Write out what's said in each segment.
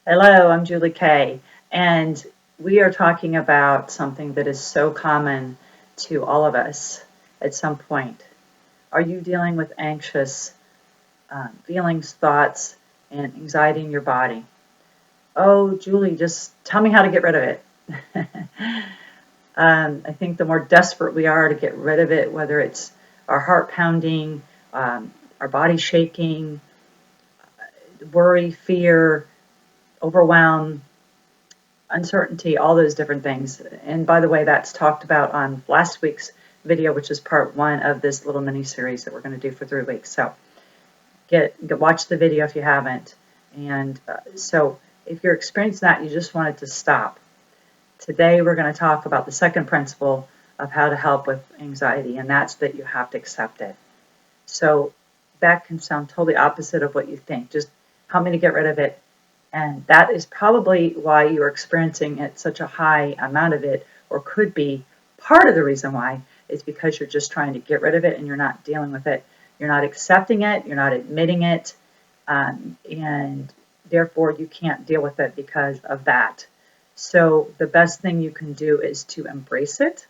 Hello, I'm Julie Kay, and we are talking about something that is so common to all of us at some point. Are you dealing with anxious feelings, thoughts, and anxiety in your body? Oh, Julie, just tell me how to get rid of it. I think the more desperate we are to get rid of it, whether it's our heart pounding, our body shaking, worry, fear, overwhelm, uncertainty, all those different things. And by the way, that's talked about on last week's video, which is part one of this little mini series that we're going to do for 3 weeks. So watch the video if you haven't. And so if you're experiencing that, you just want it to stop. Today, we're going to talk about the second principle of how to help with anxiety, and that's that you have to accept it. So that can sound totally opposite of what you think. Just help me to get rid of it. And that is probably why you're experiencing it such a high amount of it, or could be part of the reason why is because you're just trying to get rid of it and you're not dealing with it. You're not accepting it, you're not admitting it, and therefore you can't deal with it because of that. So the best thing you can do is to embrace it.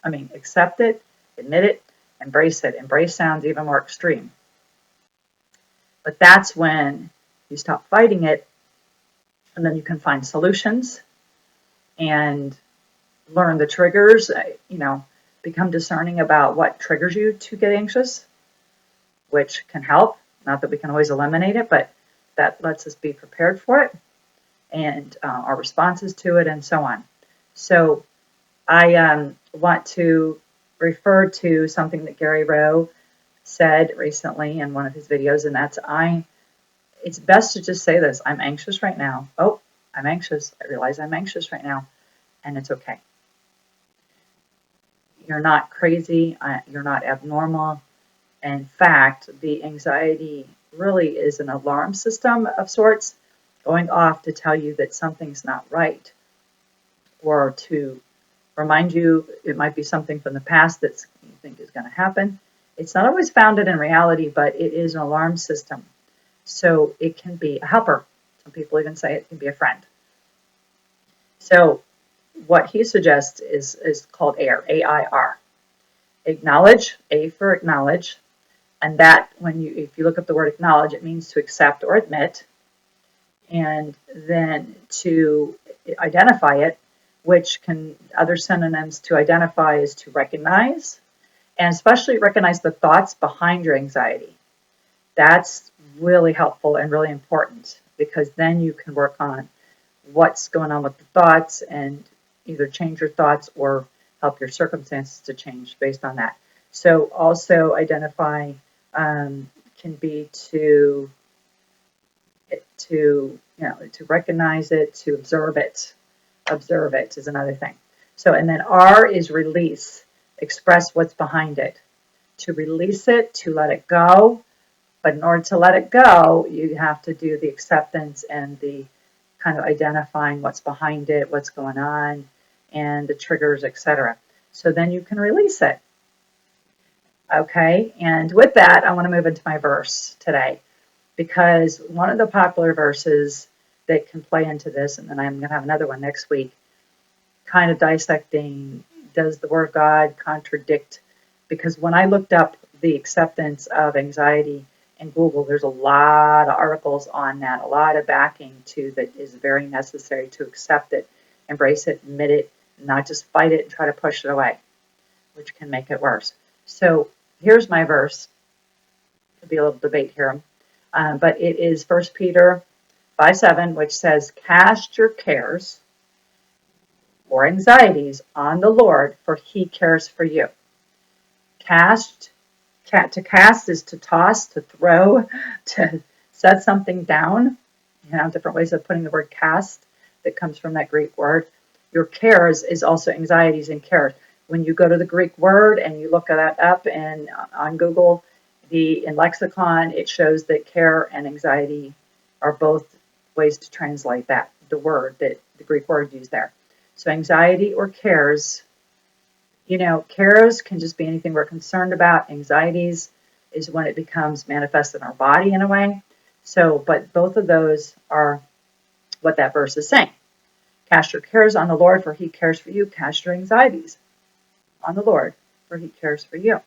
Accept it, admit it, embrace it. Embrace sounds even more extreme. But that's when you stop fighting it, and then you can find solutions and learn the triggers, become discerning about what triggers you to get anxious, which can help. Not that we can always eliminate it, but that lets us be prepared for it and our responses to it and so on. So I want to refer to something that Gary Rowe said recently in one of his videos, and that's it's best to just say this: I'm anxious right now. Oh, I'm anxious. I realize I'm anxious right now, and it's okay. You're not crazy. You're not abnormal. In fact, the anxiety really is an alarm system of sorts going off to tell you that something's not right, or to remind you it might be something from the past that you think is going to happen. It's not always founded in reality, but it is an alarm system. So it can be a helper. Some people even say it can be a friend. So what he suggests is called AIR, A-I-R. Acknowledge, A for acknowledge. And that, if you look up the word acknowledge, it means to accept or admit. And then to identify it, which can, other synonyms to identify is to recognize, and especially recognize the thoughts behind your anxiety. That's really helpful and really important, because then you can work on what's going on with the thoughts and either change your thoughts or help your circumstances to change based on that. So also identify can be to recognize it, to observe it. Observe it is another thing. So, and then R is release, express what's behind it. To release it, to let it go. But in order to let it go, you have to do the acceptance and the kind of identifying what's behind it, what's going on, and the triggers, etc. So then you can release it. Okay, and with that, I want to move into my verse today, because one of the popular verses that can play into this, and then I'm going to have another one next week, kind of dissecting, does the Word of God contradict? Because when I looked up the acceptance of anxiety in Google, there's a lot of articles on that, a lot of backing to that is very necessary to accept it, embrace it, admit it, not just fight it and try to push it away, which can make it worse. So here's my verse. There'll be a little debate here, but it is 1 Peter 5:7, which says, "Cast your cares or anxieties on the Lord, for he cares for you." To cast is to toss, to throw, to set something down. Different ways of putting the word cast that comes from that Greek word. Your cares is also anxieties and cares. When you go to the Greek word and you look that up and on Google, in lexicon, it shows that care and anxiety are both ways to translate that, the word, that the Greek word used there. So anxiety or cares, cares can just be anything we're concerned about. Anxieties is when it becomes manifested in our body in a way. So, but both of those are what that verse is saying. Cast your cares on the Lord, for he cares for you. Cast your anxieties on the Lord, for he cares for you.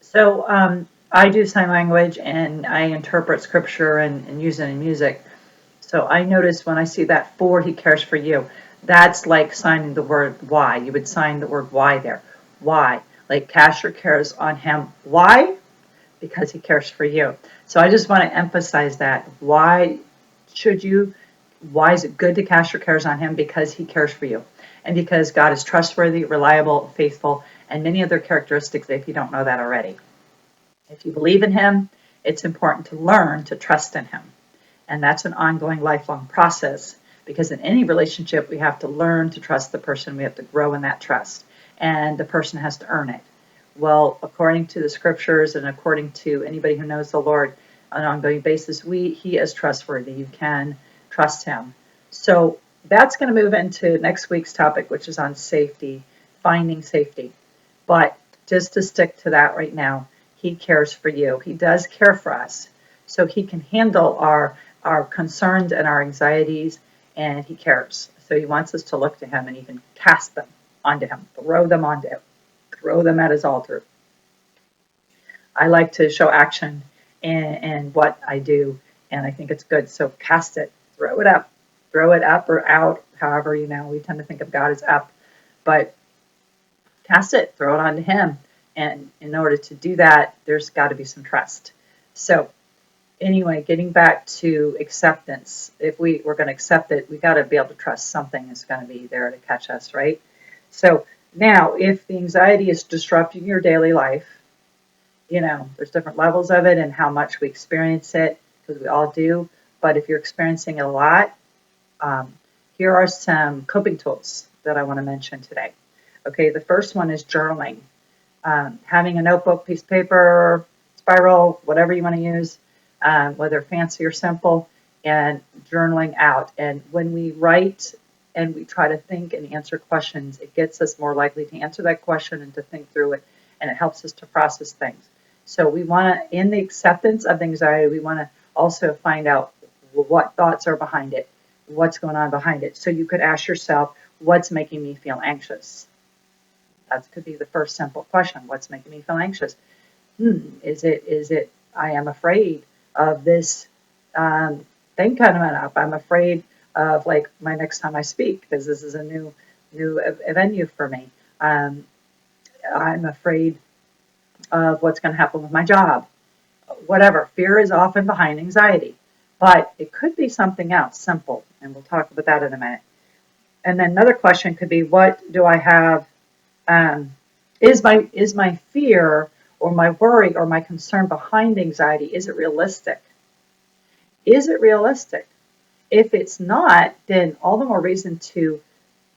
So I do sign language, and I interpret scripture and use it in music. So I notice when I see that for he cares for you, that's like signing the word why. You would sign the word why there. Why? Like cast your cares on him. Why? Because he cares for you. So I just want to emphasize that. Why is it good to cast your cares on him? Because he cares for you. And because God is trustworthy, reliable, faithful, and many other characteristics if you don't know that already. If you believe in him, it's important to learn to trust in him. And that's an ongoing, lifelong process, because in any relationship, we have to learn to trust the person. We have to grow in that trust, and the person has to earn it. Well, according to the scriptures and according to anybody who knows the Lord on an ongoing basis, he is trustworthy. You can trust him. So that's going to move into next week's topic, which is on safety, finding safety. But just to stick to that right now, he cares for you. He does care for us. So he can handle our concerns and our anxieties, and he cares. So he wants us to look to him and even cast them onto him, throw them onto him, throw them at his altar. I like to show action in what I do, and I think it's good. So cast it, throw it up or out, however, we tend to think of God as up, but cast it, throw it onto him. And in order to do that, there's got to be some trust. So anyway, getting back to acceptance, if we're going to accept it, we got to be able to trust something is going to be there to catch us, right? So now, if the anxiety is disrupting your daily life, there's different levels of it and how much we experience it, because we all do. But if you're experiencing it a lot, here are some coping tools that I want to mention today. Okay, the first one is journaling. Having a notebook, piece of paper, spiral, whatever you want to use, whether fancy or simple, and journaling out. And when we write and we try to think and answer questions, it gets us more likely to answer that question and to think through it, and it helps us to process things. So we want to, in the acceptance of the anxiety, we want to also find out what thoughts are behind it, what's going on behind it. So you could ask yourself, what's making me feel anxious? That could be the first simple question. What's making me feel anxious? Is it I am afraid of this thing coming up. I'm afraid of like my next time I speak, because this is a new venue for me. I'm afraid of what's going to happen with my job. Whatever. Fear is often behind anxiety, but it could be something else simple, and we'll talk about that in a minute. And then another question could be, what do I have? Is my fear or my worry or my concern behind anxiety, is it realistic? Is it realistic? If it's not, then all the more reason to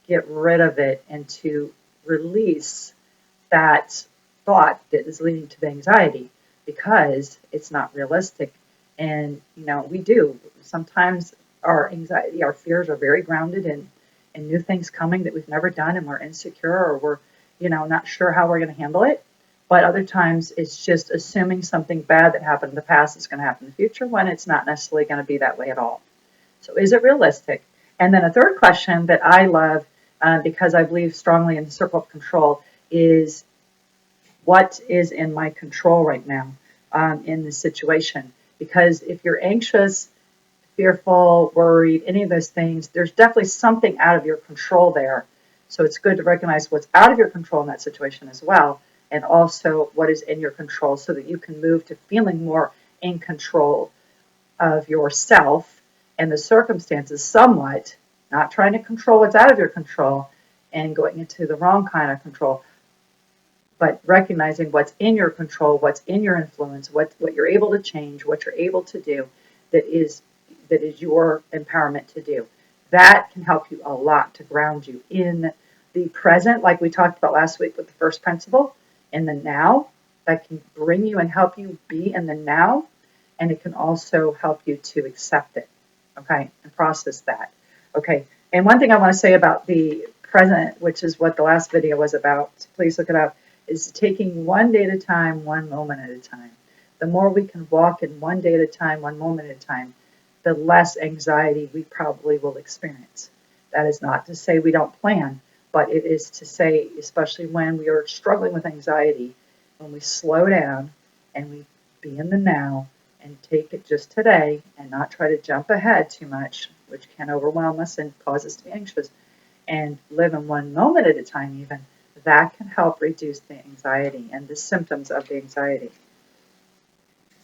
get rid of it and to release that thought that is leading to the anxiety, because it's not realistic. And we do sometimes, our anxiety, our fears are very grounded in new things coming that we've never done, and we're insecure, or we're not sure how we're going to handle it. But other times it's just assuming something bad that happened in the past is going to happen in the future, when it's not necessarily going to be that way at all. So is it realistic? And then a third question that I love, because I believe strongly in the circle of control, is what is in my control right now in this situation? Because if you're anxious, fearful, worried, any of those things, there's definitely something out of your control there. So it's good to recognize what's out of your control in that situation as well, and also what is in your control, so that you can move to feeling more in control of yourself and the circumstances somewhat, not trying to control what's out of your control and going into the wrong kind of control, but recognizing what's in your control, what's in your influence, what you're able to change, what you're able to do that is your empowerment to do. That can help you a lot to ground you in the present, like we talked about last week with the first principle, in the now. That can bring you and help you be in the now, and it can also help you to accept it, okay, and process that. Okay, and one thing I want to say about the present, which is what the last video was about, so please look it up, is taking one day at a time, one moment at a time. The more we can walk in one day at a time, one moment at a time, the less anxiety we probably will experience. That is not to say we don't plan, but it is to say, especially when we are struggling with anxiety, when we slow down and we be in the now and take it just today and not try to jump ahead too much, which can overwhelm us and cause us to be anxious, and live in one moment at a time, even, that can help reduce the anxiety and the symptoms of the anxiety.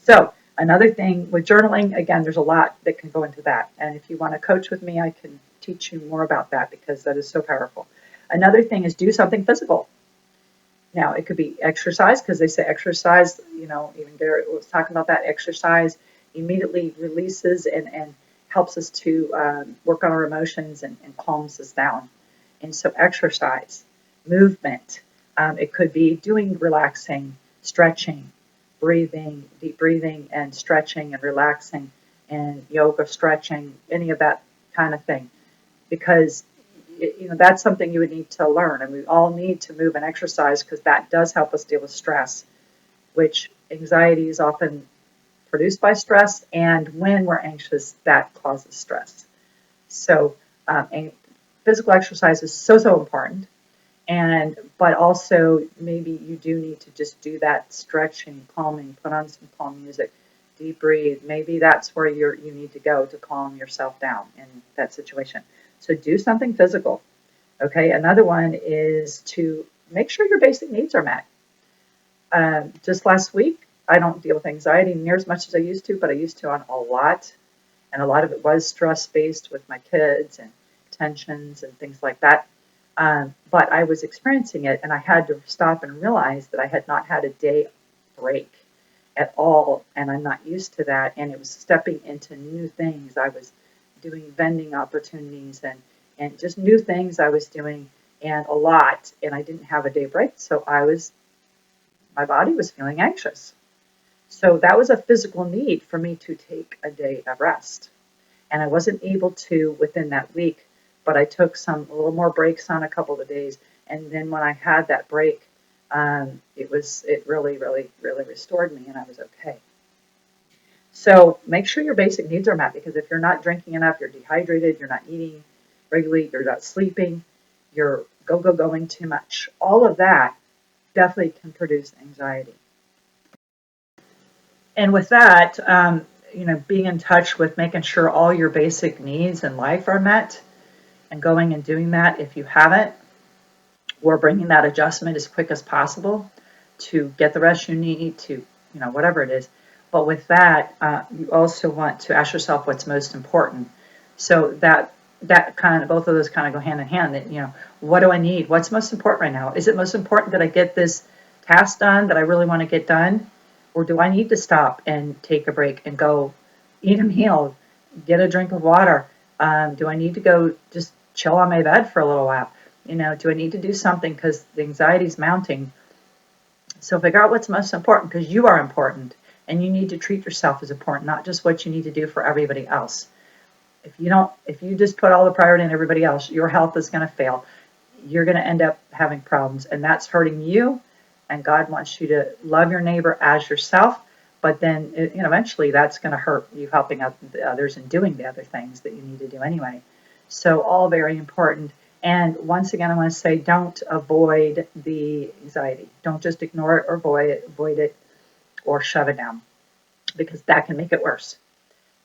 So, another thing with journaling, again, there's a lot that can go into that. And if you want to coach with me, I can teach you more about that because that is so powerful. Another thing is do something physical. Now, it could be exercise because they say exercise, even Garrett was talking about that. Exercise immediately releases and helps us to work on our emotions and calms us down. And so, exercise, movement, it could be doing relaxing, stretching, breathing, deep breathing, and stretching and relaxing, and yoga stretching, any of that kind of thing. Because that's something you would need to learn, and we all need to move and exercise because that does help us deal with stress, which anxiety is often produced by stress, and when we're anxious, that causes stress. So, physical exercise is so important, but also maybe you do need to just do that stretching, calming, put on some calm music, deep breathe. Maybe that's where you need to go to calm yourself down in that situation. So do something physical. Okay, another one is to make sure your basic needs are met. Just last week, I don't deal with anxiety near as much as I used to, but I used to on a lot. And a lot of it was stress-based with my kids and tensions and things like that. But I was experiencing it, and I had to stop and realize that I had not had a day break at all, and I'm not used to that. And it was stepping into new things. I was doing vending opportunities and just new things I was doing, and a lot, and I didn't have a day break, so my body was feeling anxious. So that was a physical need for me to take a day of rest. And I wasn't able to within that week, but I took a little more breaks on a couple of days. And then when I had that break, it really, really, really restored me, and I was okay. So make sure your basic needs are met, because if you're not drinking enough, you're dehydrated, you're not eating regularly, you're not sleeping, you're going too much. All of that definitely can produce anxiety. And with that, being in touch with making sure all your basic needs in life are met and going and doing that if you haven't, or bringing that adjustment as quick as possible to get the rest you need to, whatever it is. But with that, you also want to ask yourself what's most important. So that both of those kind of go hand in hand. That, what do I need? What's most important right now? Is it most important that I get this task done that I really want to get done? Or do I need to stop and take a break and go eat a meal, get a drink of water? Do I need to go just chill on my bed for a little while? Do I need to do something because the anxiety is mounting? So figure out what's most important, because you are important and you need to treat yourself as important, not just what you need to do for everybody else. If you just put all the priority on everybody else, your health is going to fail. You're going to end up having problems, and that's hurting you. And God wants you to love your neighbor as yourself, but then eventually that's going to hurt you helping out the others and doing the other things that you need to do anyway. So all very important. And once again, I want to say, don't avoid the anxiety. Don't just ignore it or avoid it or shove it down, because that can make it worse.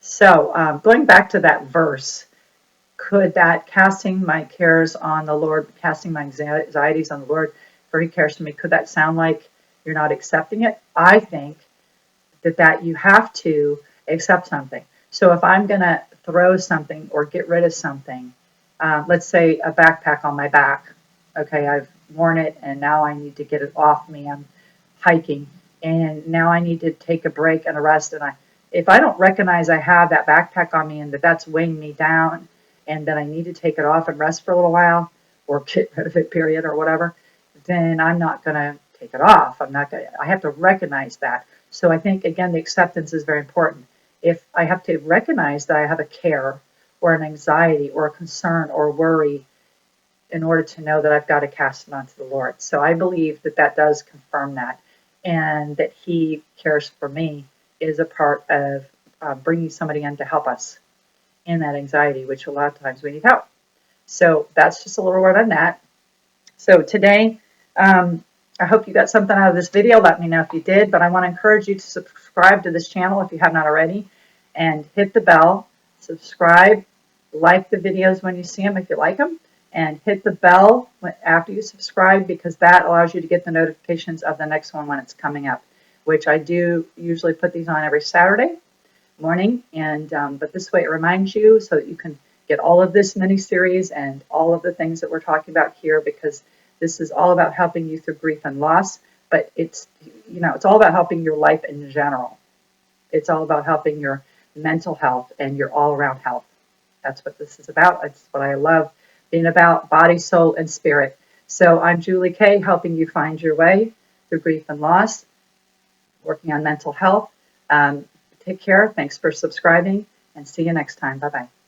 So going back to that verse, could that casting my cares on the Lord, casting my anxieties on the Lord, for he cares for me, could that sound like you're not accepting it? I think that you have to accept something. So if I'm going to throw something or get rid of something, let's say a backpack on my back. Okay, I've worn it and now I need to get it off me. I'm hiking and now I need to take a break and a rest. And if I don't recognize I have that backpack on me and that's weighing me down and that I need to take it off and rest for a little while or get rid of it, period, or whatever, then I'm not going to take it off. I have to recognize that. So I think, again, the acceptance is very important. If I have to recognize that I have a care or an anxiety or a concern or worry in order to know that I've got to cast it onto the Lord. So I believe that does confirm that. and that He cares for me is a part of bringing somebody in to help us in that anxiety, which a lot of times we need help. So that's just a little word on that. So today, I hope you got something out of this video. Let me know if you did, but I want to encourage you to subscribe to this channel if you have not already, and hit the bell, subscribe, like the videos when you see them if you like them, and hit the bell after you subscribe, because that allows you to get the notifications of the next one when it's coming up, which I do usually put these on every Saturday morning, and but this way it reminds you so that you can get all of this mini series and all of the things that we're talking about here, because this is all about helping you through grief and loss, but it's all about helping your life in general. It's all about helping your mental health and your all-around health. That's what this is about. That's what I love being about, body, soul, and spirit. So I'm Julie Kay, helping you find your way through grief and loss, working on mental health. Take care. Thanks for subscribing, and see you next time. Bye-bye.